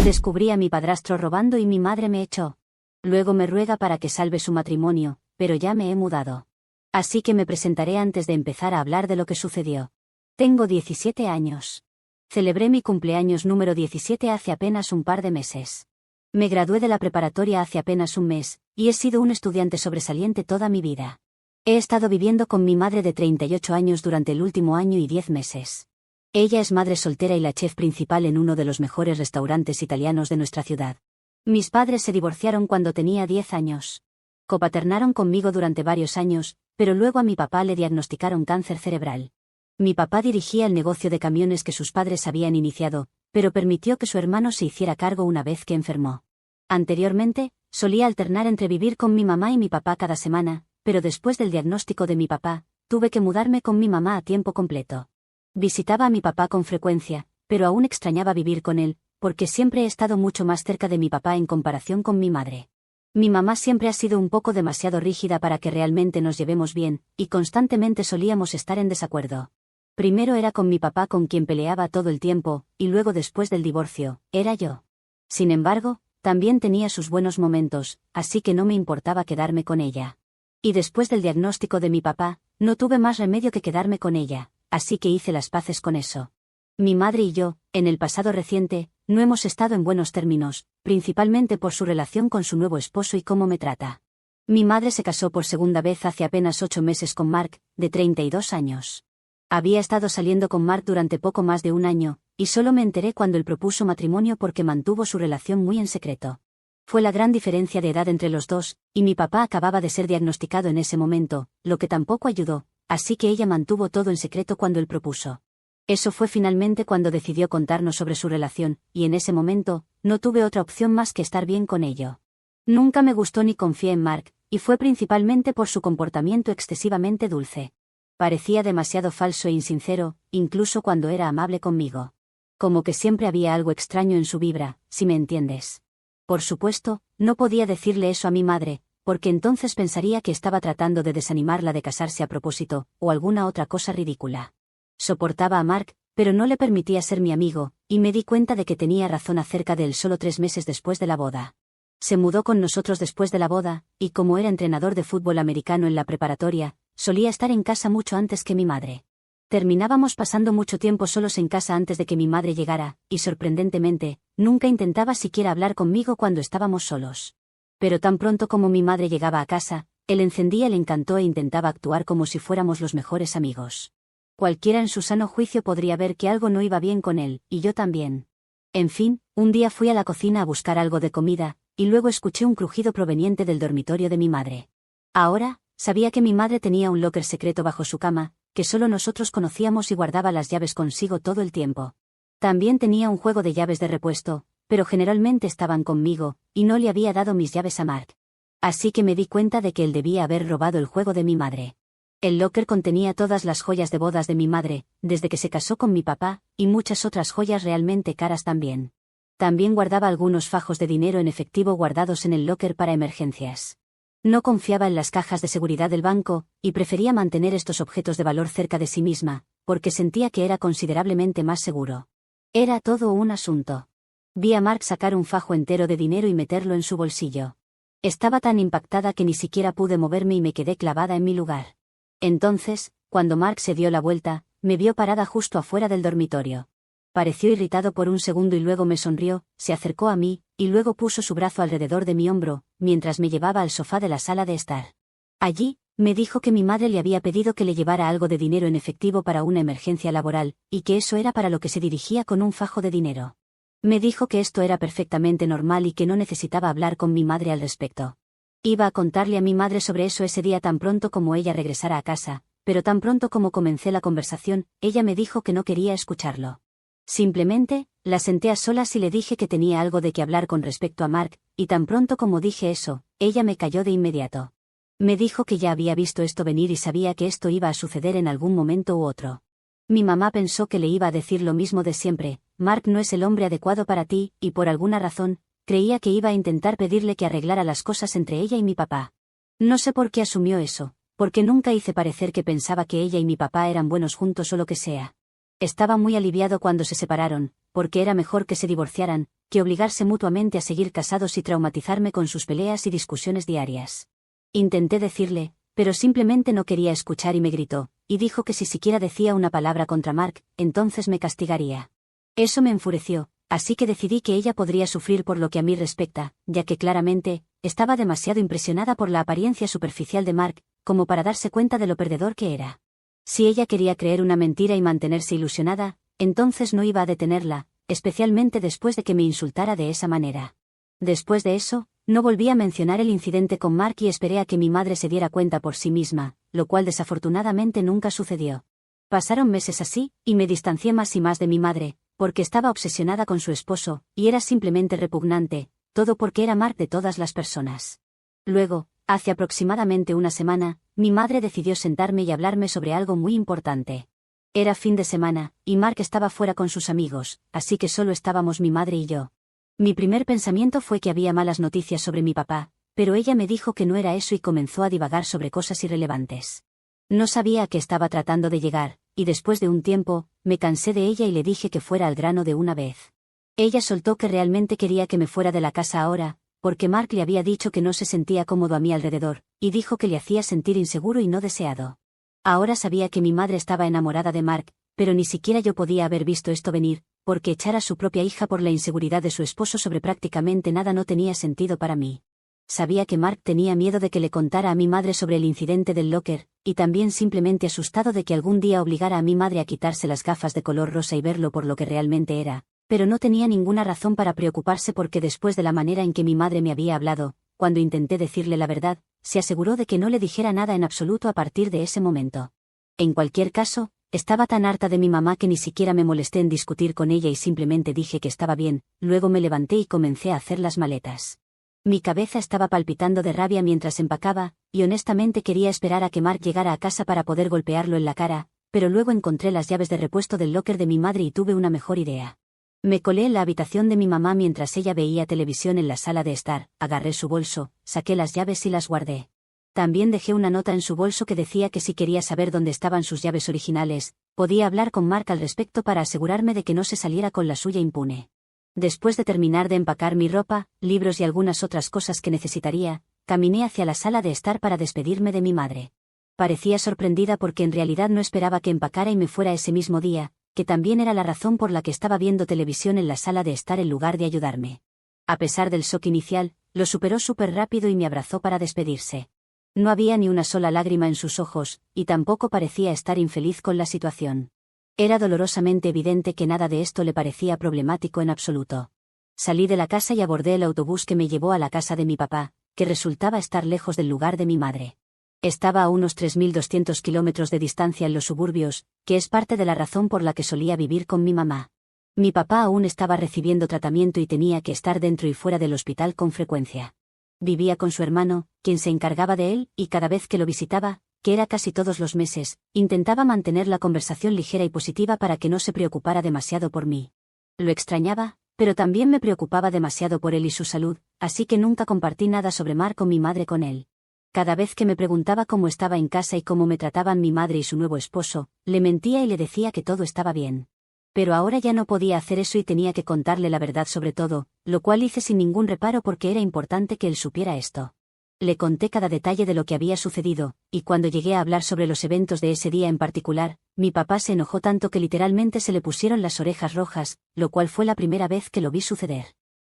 Descubrí a mi padrastro robando y mi madre me echó. Luego me ruega para que salve su matrimonio, pero ya me he mudado. Así que me presentaré antes de empezar a hablar de lo que sucedió. Tengo 17 años. Celebré mi cumpleaños número 17 hace apenas un par de meses. Me gradué de la preparatoria hace apenas un mes, y he sido un estudiante sobresaliente toda mi vida. He estado viviendo con mi madre de 38 años durante el último año y 10 meses. Ella es madre soltera y la chef principal en uno de los mejores restaurantes italianos de nuestra ciudad. Mis padres se divorciaron cuando tenía 10 años. Copaternaron conmigo durante varios años, pero luego a mi papá le diagnosticaron cáncer cerebral. Mi papá dirigía el negocio de camiones que sus padres habían iniciado, pero permitió que su hermano se hiciera cargo una vez que enfermó. Anteriormente, solía alternar entre vivir con mi mamá y mi papá cada semana, pero después del diagnóstico de mi papá, tuve que mudarme con mi mamá a tiempo completo. Visitaba a mi papá con frecuencia, pero aún extrañaba vivir con él, porque siempre he estado mucho más cerca de mi papá en comparación con mi madre. Mi mamá siempre ha sido un poco demasiado rígida para que realmente nos llevemos bien, y constantemente solíamos estar en desacuerdo. Primero era con mi papá con quien peleaba todo el tiempo, y luego después del divorcio, era yo. Sin embargo, también tenía sus buenos momentos, así que no me importaba quedarme con ella. Y después del diagnóstico de mi papá, no tuve más remedio que quedarme con ella, así que hice las paces con eso. Mi madre y yo, en el pasado reciente, no hemos estado en buenos términos, principalmente por su relación con su nuevo esposo y cómo me trata. Mi madre se casó por segunda vez hace apenas 8 meses con Mark, de 32 años. Había estado saliendo con Mark durante poco más de un año, y solo me enteré cuando él propuso matrimonio porque mantuvo su relación muy en secreto. Fue la gran diferencia de edad entre los dos, y mi papá acababa de ser diagnosticado en ese momento, lo que tampoco ayudó, así que ella mantuvo todo en secreto cuando él propuso. Eso fue finalmente cuando decidió contarnos sobre su relación, y en ese momento, no tuve otra opción más que estar bien con ello. Nunca me gustó ni confié en Mark, y fue principalmente por su comportamiento excesivamente dulce. Parecía demasiado falso e insincero, incluso cuando era amable conmigo. Como que siempre había algo extraño en su vibra, si me entiendes. Por supuesto, no podía decirle eso a mi madre, porque entonces pensaría que estaba tratando de desanimarla de casarse a propósito, o alguna otra cosa ridícula. Soportaba a Mark, pero no le permitía ser mi amigo, y me di cuenta de que tenía razón acerca de él solo 3 meses después de la boda. Se mudó con nosotros después de la boda, y como era entrenador de fútbol americano en la preparatoria, solía estar en casa mucho antes que mi madre. Terminábamos pasando mucho tiempo solos en casa antes de que mi madre llegara, y sorprendentemente, nunca intentaba siquiera hablar conmigo cuando estábamos solos. Pero tan pronto como mi madre llegaba a casa, él encendía el encanto e intentaba actuar como si fuéramos los mejores amigos. Cualquiera en su sano juicio podría ver que algo no iba bien con él, y yo también. En fin, un día fui a la cocina a buscar algo de comida, y luego escuché un crujido proveniente del dormitorio de mi madre. Ahora, sabía que mi madre tenía un locker secreto bajo su cama, que solo nosotros conocíamos y guardaba las llaves consigo todo el tiempo. También tenía un juego de llaves de repuesto, pero generalmente estaban conmigo, y no le había dado mis llaves a Mark. Así que me di cuenta de que él debía haber robado el juego de mi madre. El locker contenía todas las joyas de bodas de mi madre, desde que se casó con mi papá, y muchas otras joyas realmente caras también. También guardaba algunos fajos de dinero en efectivo guardados en el locker para emergencias. No confiaba en las cajas de seguridad del banco, y prefería mantener estos objetos de valor cerca de sí misma, porque sentía que era considerablemente más seguro. Era todo un asunto. Vi a Mark sacar un fajo entero de dinero y meterlo en su bolsillo. Estaba tan impactada que ni siquiera pude moverme y me quedé clavada en mi lugar. Entonces, cuando Mark se dio la vuelta, me vio parada justo afuera del dormitorio. Pareció irritado por un segundo y luego me sonrió, se acercó a mí, y luego puso su brazo alrededor de mi hombro, mientras me llevaba al sofá de la sala de estar. Allí, me dijo que mi madre le había pedido que le llevara algo de dinero en efectivo para una emergencia laboral, y que eso era para lo que se dirigía con un fajo de dinero. Me dijo que esto era perfectamente normal y que no necesitaba hablar con mi madre al respecto. Iba a contarle a mi madre sobre eso ese día tan pronto como ella regresara a casa, pero tan pronto como comencé la conversación, ella me dijo que no quería escucharlo. Simplemente, la senté a solas y le dije que tenía algo de qué hablar con respecto a Mark, y tan pronto como dije eso, ella me calló de inmediato. Me dijo que ya había visto esto venir y sabía que esto iba a suceder en algún momento u otro. Mi mamá pensó que le iba a decir lo mismo de siempre: Mark no es el hombre adecuado para ti, y por alguna razón, creía que iba a intentar pedirle que arreglara las cosas entre ella y mi papá. No sé por qué asumió eso, porque nunca hice parecer que pensaba que ella y mi papá eran buenos juntos o lo que sea. Estaba muy aliviado cuando se separaron, porque era mejor que se divorciaran, que obligarse mutuamente a seguir casados y traumatizarme con sus peleas y discusiones diarias. Intenté decirle, pero simplemente no quería escuchar y me gritó, y dijo que si siquiera decía una palabra contra Mark, entonces me castigaría. Eso me enfureció, así que decidí que ella podría sufrir por lo que a mí respecta, ya que claramente, estaba demasiado impresionada por la apariencia superficial de Mark, como para darse cuenta de lo perdedor que era. Si ella quería creer una mentira y mantenerse ilusionada, entonces no iba a detenerla, especialmente después de que me insultara de esa manera. Después de eso, no volví a mencionar el incidente con Mark y esperé a que mi madre se diera cuenta por sí misma, lo cual desafortunadamente nunca sucedió. Pasaron meses así, y me distancié más y más de mi madre, porque estaba obsesionada con su esposo, y era simplemente repugnante, todo porque era Mark de todas las personas. Luego, hace aproximadamente una semana, mi madre decidió sentarme y hablarme sobre algo muy importante. Era fin de semana, y Mark estaba fuera con sus amigos, así que solo estábamos mi madre y yo. Mi primer pensamiento fue que había malas noticias sobre mi papá, pero ella me dijo que no era eso y comenzó a divagar sobre cosas irrelevantes. No sabía a qué estaba tratando de llegar, y después de un tiempo, me cansé de ella y le dije que fuera al grano de una vez. Ella soltó que realmente quería que me fuera de la casa ahora, porque Mark le había dicho que no se sentía cómodo a mi alrededor, y dijo que le hacía sentir inseguro y no deseado. Ahora sabía que mi madre estaba enamorada de Mark, pero ni siquiera yo podía haber visto esto venir, porque echar a su propia hija por la inseguridad de su esposo sobre prácticamente nada no tenía sentido para mí. Sabía que Mark tenía miedo de que le contara a mi madre sobre el incidente del locker, y también simplemente asustado de que algún día obligara a mi madre a quitarse las gafas de color rosa y verlo por lo que realmente era, pero no tenía ninguna razón para preocuparse porque después de la manera en que mi madre me había hablado, cuando intenté decirle la verdad, se aseguró de que no le dijera nada en absoluto a partir de ese momento. En cualquier caso, estaba tan harta de mi mamá que ni siquiera me molesté en discutir con ella y simplemente dije que estaba bien, luego me levanté y comencé a hacer las maletas. Mi cabeza estaba palpitando de rabia mientras empacaba, y honestamente quería esperar a que Mark llegara a casa para poder golpearlo en la cara, pero luego encontré las llaves de repuesto del locker de mi madre y tuve una mejor idea. Me colé en la habitación de mi mamá mientras ella veía televisión en la sala de estar, agarré su bolso, saqué las llaves y las guardé. También dejé una nota en su bolso que decía que si quería saber dónde estaban sus llaves originales, podía hablar con Mark al respecto para asegurarme de que no se saliera con la suya impune. Después de terminar de empacar mi ropa, libros y algunas otras cosas que necesitaría, caminé hacia la sala de estar para despedirme de mi madre. Parecía sorprendida porque en realidad no esperaba que empacara y me fuera ese mismo día, que también era la razón por la que estaba viendo televisión en la sala de estar en lugar de ayudarme. A pesar del shock inicial, lo superó súper rápido y me abrazó para despedirse. No había ni una sola lágrima en sus ojos, y tampoco parecía estar infeliz con la situación. Era dolorosamente evidente que nada de esto le parecía problemático en absoluto. Salí de la casa y abordé el autobús que me llevó a la casa de mi papá, que resultaba estar lejos del lugar de mi madre. Estaba a unos 3.200 kilómetros de distancia en los suburbios, que es parte de la razón por la que solía vivir con mi mamá. Mi papá aún estaba recibiendo tratamiento y tenía que estar dentro y fuera del hospital con frecuencia. Vivía con su hermano, quien se encargaba de él, y cada vez que lo visitaba, que era casi todos los meses, intentaba mantener la conversación ligera y positiva para que no se preocupara demasiado por mí. Lo extrañaba, pero también me preocupaba demasiado por él y su salud, así que nunca compartí nada sobre Mark o mi madre con él. Cada vez que me preguntaba cómo estaba en casa y cómo me trataban mi madre y su nuevo esposo, le mentía y le decía que todo estaba bien. Pero ahora ya no podía hacer eso y tenía que contarle la verdad sobre todo, lo cual hice sin ningún reparo porque era importante que él supiera esto. Le conté cada detalle de lo que había sucedido, y cuando llegué a hablar sobre los eventos de ese día en particular, mi papá se enojó tanto que literalmente se le pusieron las orejas rojas, lo cual fue la primera vez que lo vi suceder.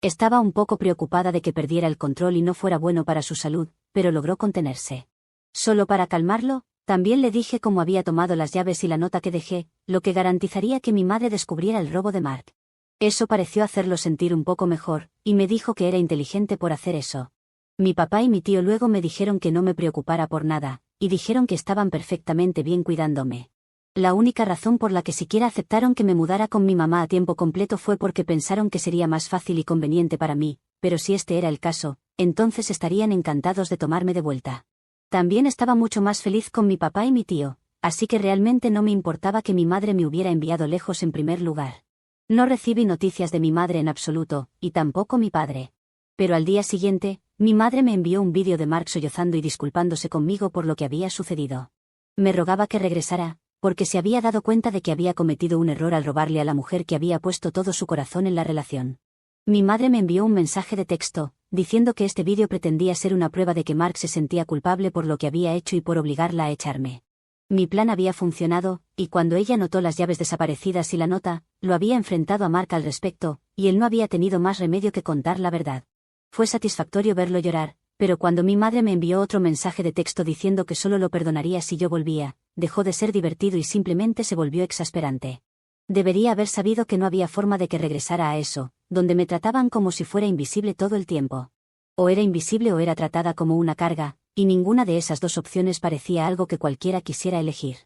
Estaba un poco preocupada de que perdiera el control y no fuera bueno para su salud, pero logró contenerse. Solo para calmarlo, también le dije cómo había tomado las llaves y la nota que dejé, lo que garantizaría que mi madre descubriera el robo de Mark. Eso pareció hacerlo sentir un poco mejor, y me dijo que era inteligente por hacer eso. Mi papá y mi tío luego me dijeron que no me preocupara por nada, y dijeron que estaban perfectamente bien cuidándome. La única razón por la que siquiera aceptaron que me mudara con mi mamá a tiempo completo fue porque pensaron que sería más fácil y conveniente para mí, pero si este era el caso, entonces estarían encantados de tomarme de vuelta. También estaba mucho más feliz con mi papá y mi tío, así que realmente no me importaba que mi madre me hubiera enviado lejos en primer lugar. No recibí noticias de mi madre en absoluto, y tampoco mi padre. Pero al día siguiente, mi madre me envió un vídeo de Mark sollozando y disculpándose conmigo por lo que había sucedido. Me rogaba que regresara, porque se había dado cuenta de que había cometido un error al robarle a la mujer que había puesto todo su corazón en la relación. Mi madre me envió un mensaje de texto, diciendo que este vídeo pretendía ser una prueba de que Mark se sentía culpable por lo que había hecho y por obligarla a echarme. Mi plan había funcionado, y cuando ella notó las llaves desaparecidas y la nota, lo había enfrentado a Mark al respecto, y él no había tenido más remedio que contar la verdad. Fue satisfactorio verlo llorar, pero cuando mi madre me envió otro mensaje de texto diciendo que solo lo perdonaría si yo volvía, dejó de ser divertido y simplemente se volvió exasperante. Debería haber sabido que no había forma de que regresara a eso, donde me trataban como si fuera invisible todo el tiempo. O era invisible o era tratada como una carga, y ninguna de esas dos opciones parecía algo que cualquiera quisiera elegir.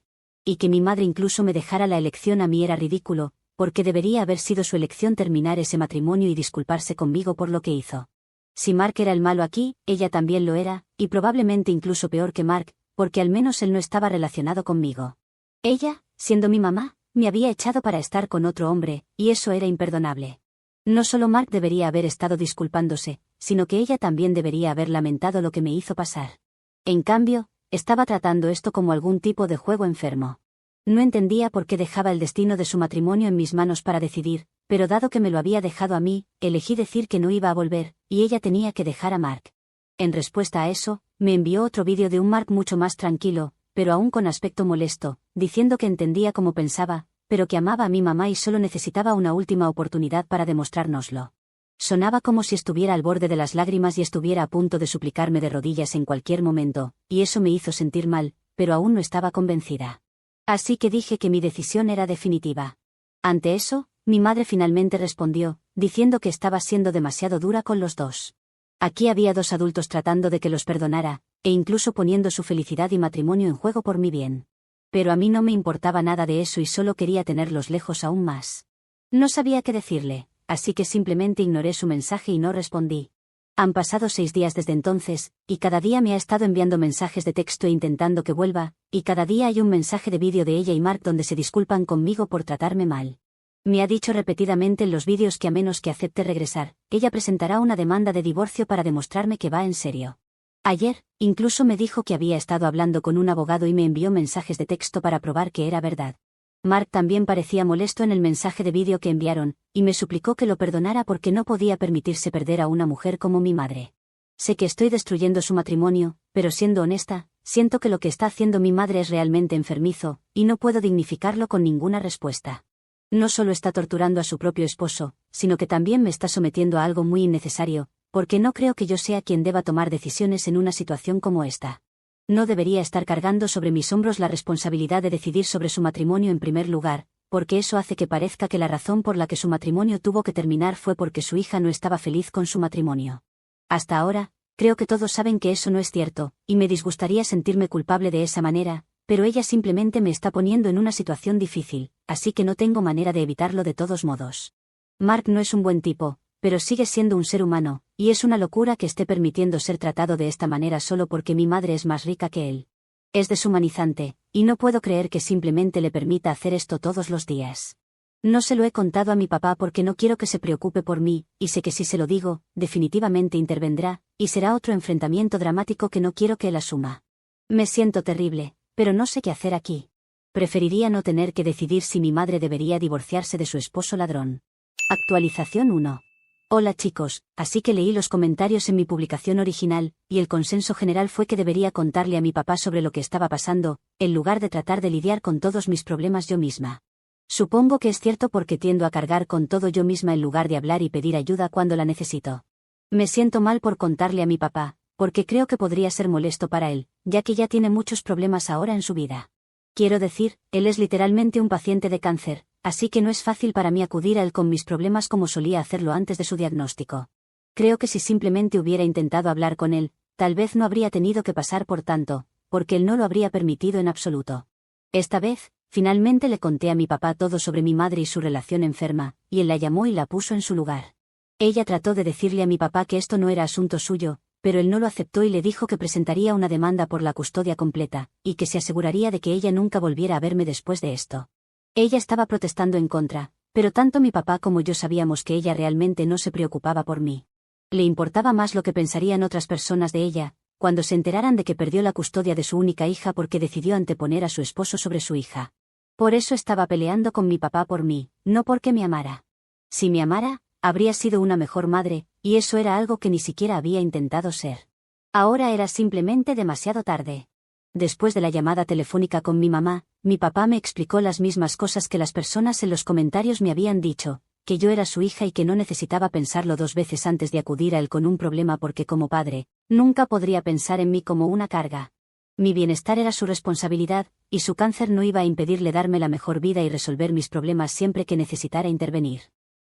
Y que mi madre incluso me dejara la elección a mí era ridículo, porque debería haber sido su elección terminar ese matrimonio y disculparse conmigo por lo que hizo. Si Mark era el malo aquí, ella también lo era, y probablemente incluso peor que Mark, porque al menos él no estaba relacionado conmigo. Ella, siendo mi mamá, me había echado para estar con otro hombre, y eso era imperdonable. No solo Mark debería haber estado disculpándose, sino que ella también debería haber lamentado lo que me hizo pasar. En cambio, estaba tratando esto como algún tipo de juego enfermo. No entendía por qué dejaba el destino de su matrimonio en mis manos para decidir, pero dado que me lo había dejado a mí, elegí decir que no iba a volver, y ella tenía que dejar a Mark. En respuesta a eso, me envió otro vídeo de un Mark mucho más tranquilo, pero aún con aspecto molesto, diciendo que entendía cómo pensaba, pero que amaba a mi mamá y solo necesitaba una última oportunidad para demostrárnoslo. Sonaba como si estuviera al borde de las lágrimas y estuviera a punto de suplicarme de rodillas en cualquier momento, y eso me hizo sentir mal, pero aún no estaba convencida. Así que dije que mi decisión era definitiva. Ante eso, mi madre finalmente respondió, diciendo que estaba siendo demasiado dura con los dos. Aquí había dos adultos tratando de que los perdonara, e incluso poniendo su felicidad y matrimonio en juego por mi bien. Pero a mí no me importaba nada de eso y solo quería tenerlos lejos aún más. No sabía qué decirle, así que simplemente ignoré su mensaje y no respondí. Han pasado 6 días desde entonces, y cada día me ha estado enviando mensajes de texto e intentando que vuelva, y cada día hay un mensaje de vídeo de ella y Mark donde se disculpan conmigo por tratarme mal. Me ha dicho repetidamente en los vídeos que a menos que acepte regresar, ella presentará una demanda de divorcio para demostrarme que va en serio. Ayer, incluso me dijo que había estado hablando con un abogado y me envió mensajes de texto para probar que era verdad. Mark también parecía molesto en el mensaje de vídeo que enviaron, y me suplicó que lo perdonara porque no podía permitirse perder a una mujer como mi madre. Sé que estoy destruyendo su matrimonio, pero siendo honesta, siento que lo que está haciendo mi madre es realmente enfermizo, y no puedo dignificarlo con ninguna respuesta. No solo está torturando a su propio esposo, sino que también me está sometiendo a algo muy innecesario, porque no creo que yo sea quien deba tomar decisiones en una situación como esta. No debería estar cargando sobre mis hombros la responsabilidad de decidir sobre su matrimonio en primer lugar, porque eso hace que parezca que la razón por la que su matrimonio tuvo que terminar fue porque su hija no estaba feliz con su matrimonio. Hasta ahora, creo que todos saben que eso no es cierto, y me disgustaría sentirme culpable de esa manera, pero ella simplemente me está poniendo en una situación difícil, así que no tengo manera de evitarlo de todos modos. Mark no es un buen tipo, pero sigue siendo un ser humano, y es una locura que esté permitiendo ser tratado de esta manera solo porque mi madre es más rica que él. Es deshumanizante, y no puedo creer que simplemente le permita hacer esto todos los días. No se lo he contado a mi papá porque no quiero que se preocupe por mí, y sé que si se lo digo, definitivamente intervendrá, y será otro enfrentamiento dramático que no quiero que él asuma. Me siento terrible, pero no sé qué hacer aquí. Preferiría no tener que decidir si mi madre debería divorciarse de su esposo ladrón. Actualización 1. Hola chicos, así que leí los comentarios en mi publicación original, y el consenso general fue que debería contarle a mi papá sobre lo que estaba pasando, en lugar de tratar de lidiar con todos mis problemas yo misma. Supongo que es cierto porque tiendo a cargar con todo yo misma en lugar de hablar y pedir ayuda cuando la necesito. Me siento mal por contarle a mi papá, porque creo que podría ser molesto para él, ya que ya tiene muchos problemas ahora en su vida. Quiero decir, él es literalmente un paciente de cáncer, así que no es fácil para mí acudir a él con mis problemas como solía hacerlo antes de su diagnóstico. Creo que si simplemente hubiera intentado hablar con él, tal vez no habría tenido que pasar por tanto, porque él no lo habría permitido en absoluto. Esta vez, finalmente le conté a mi papá todo sobre mi madre y su relación enferma, y él la llamó y la puso en su lugar. Ella trató de decirle a mi papá que esto no era asunto suyo, pero él no lo aceptó y le dijo que presentaría una demanda por la custodia completa, y que se aseguraría de que ella nunca volviera a verme después de esto. Ella estaba protestando en contra, pero tanto mi papá como yo sabíamos que ella realmente no se preocupaba por mí. Le importaba más lo que pensarían otras personas de ella, cuando se enteraran de que perdió la custodia de su única hija porque decidió anteponer a su esposo sobre su hija. Por eso estaba peleando con mi papá por mí, no porque me amara. Si me amara, habría sido una mejor madre, y eso era algo que ni siquiera había intentado ser. Ahora era simplemente demasiado tarde. Después de la llamada telefónica con mi mamá, mi papá me explicó las mismas cosas que las personas en los comentarios me habían dicho, que yo era su hija y que no necesitaba pensarlo 2 veces antes de acudir a él con un problema porque como padre, nunca podría pensar en mí como una carga. Mi bienestar era su responsabilidad, y su cáncer no iba a impedirle darme la mejor vida y resolver mis problemas siempre que necesitara intervenir.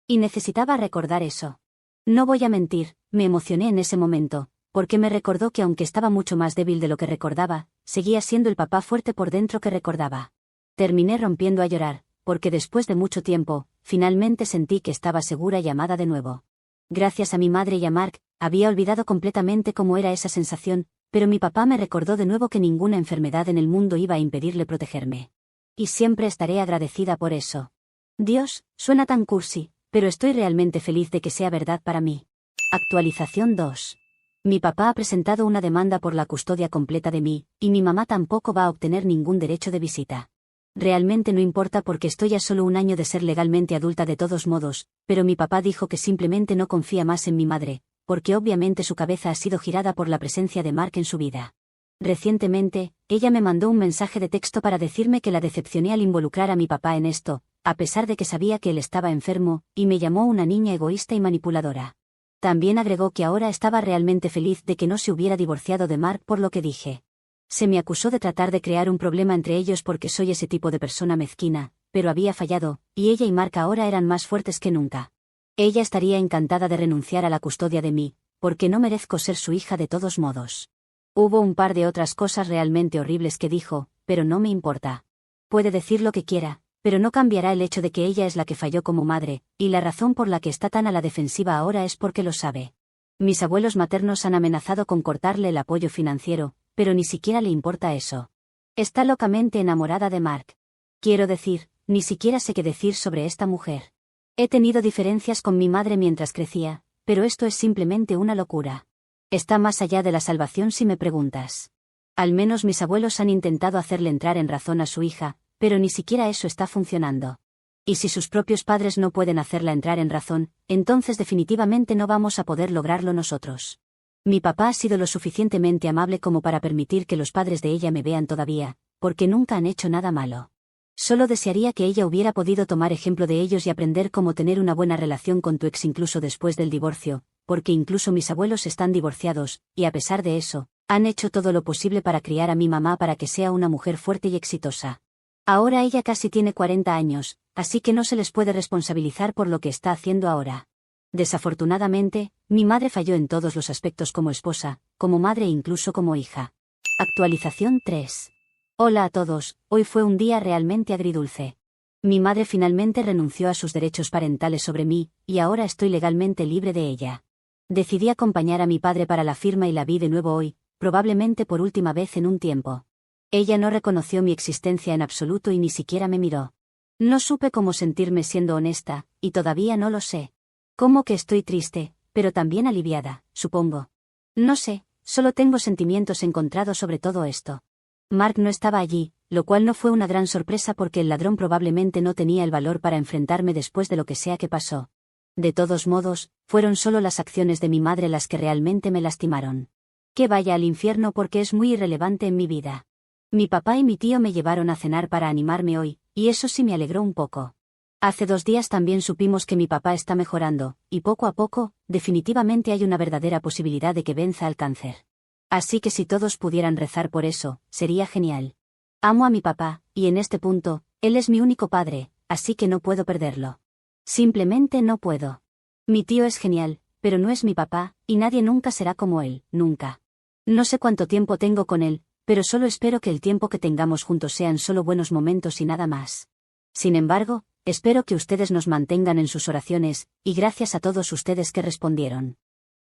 Y necesitaba recordar eso. No voy a mentir, me emocioné en ese momento, porque me recordó que aunque estaba mucho más débil de lo que recordaba, seguía siendo el papá fuerte por dentro que recordaba. Terminé rompiendo a llorar, porque después de mucho tiempo, finalmente sentí que estaba segura y amada de nuevo. Gracias a mi madre y a Mark, había olvidado completamente cómo era esa sensación, pero mi papá me recordó de nuevo que ninguna enfermedad en el mundo iba a impedirle protegerme. Y siempre estaré agradecida por eso. Dios, suena tan cursi, pero estoy realmente feliz de que sea verdad para mí. Actualización 2. Mi papá ha presentado una demanda por la custodia completa de mí, y mi mamá tampoco va a obtener ningún derecho de visita. Realmente no importa porque estoy a solo un año de ser legalmente adulta de todos modos, pero mi papá dijo que simplemente no confía más en mi madre, porque obviamente su cabeza ha sido girada por la presencia de Mark en su vida. Recientemente, ella me mandó un mensaje de texto para decirme que la decepcioné al involucrar a mi papá en esto, a pesar de que sabía que él estaba enfermo, y me llamó una niña egoísta y manipuladora. También agregó que ahora estaba realmente feliz de que no se hubiera divorciado de Mark por lo que dije. Se me acusó de tratar de crear un problema entre ellos porque soy ese tipo de persona mezquina, pero había fallado, y ella y Mark ahora eran más fuertes que nunca. Ella estaría encantada de renunciar a la custodia de mí, porque no merezco ser su hija de todos modos. Hubo un par de otras cosas realmente horribles que dijo, pero no me importa. Puede decir lo que quiera, pero no cambiará el hecho de que ella es la que falló como madre, y la razón por la que está tan a la defensiva ahora es porque lo sabe. Mis abuelos maternos han amenazado con cortarle el apoyo financiero, pero ni siquiera le importa eso. Está locamente enamorada de Mark. Quiero decir, ni siquiera sé qué decir sobre esta mujer. He tenido diferencias con mi madre mientras crecía, pero esto es simplemente una locura. Está más allá de la salvación si me preguntas. Al menos mis abuelos han intentado hacerle entrar en razón a su hija, pero ni siquiera eso está funcionando. Y si sus propios padres no pueden hacerla entrar en razón, entonces definitivamente no vamos a poder lograrlo nosotros. Mi papá ha sido lo suficientemente amable como para permitir que los padres de ella me vean todavía, porque nunca han hecho nada malo. Solo desearía que ella hubiera podido tomar ejemplo de ellos y aprender cómo tener una buena relación con tu ex incluso después del divorcio, porque incluso mis abuelos están divorciados, y a pesar de eso, han hecho todo lo posible para criar a mi mamá para que sea una mujer fuerte y exitosa. Ahora ella casi tiene 40 años, así que no se les puede responsabilizar por lo que está haciendo ahora. Desafortunadamente, mi madre falló en todos los aspectos como esposa, como madre e incluso como hija. Actualización 3. Hola a todos, hoy fue un día realmente agridulce. Mi madre finalmente renunció a sus derechos parentales sobre mí, y ahora estoy legalmente libre de ella. Decidí acompañar a mi padre para la firma y la vi de nuevo hoy, probablemente por última vez en un tiempo. Ella no reconoció mi existencia en absoluto y ni siquiera me miró. No supe cómo sentirme siendo honesta, y todavía no lo sé. Como que estoy triste, pero también aliviada, supongo. No sé, solo tengo sentimientos encontrados sobre todo esto. Mark no estaba allí, lo cual no fue una gran sorpresa porque el ladrón probablemente no tenía el valor para enfrentarme después de lo que sea que pasó. De todos modos, fueron solo las acciones de mi madre las que realmente me lastimaron. Que vaya al infierno porque es muy irrelevante en mi vida. Mi papá y mi tío me llevaron a cenar para animarme hoy, y eso sí me alegró un poco. Hace 2 días también supimos que mi papá está mejorando, y poco a poco, definitivamente hay una verdadera posibilidad de que venza al cáncer. Así que si todos pudieran rezar por eso, sería genial. Amo a mi papá, y en este punto, él es mi único padre, así que no puedo perderlo. Simplemente no puedo. Mi tío es genial, pero no es mi papá, y nadie nunca será como él, nunca. No sé cuánto tiempo tengo con él, pero solo espero que el tiempo que tengamos juntos sean solo buenos momentos y nada más. Sin embargo, espero que ustedes nos mantengan en sus oraciones, y gracias a todos ustedes que respondieron.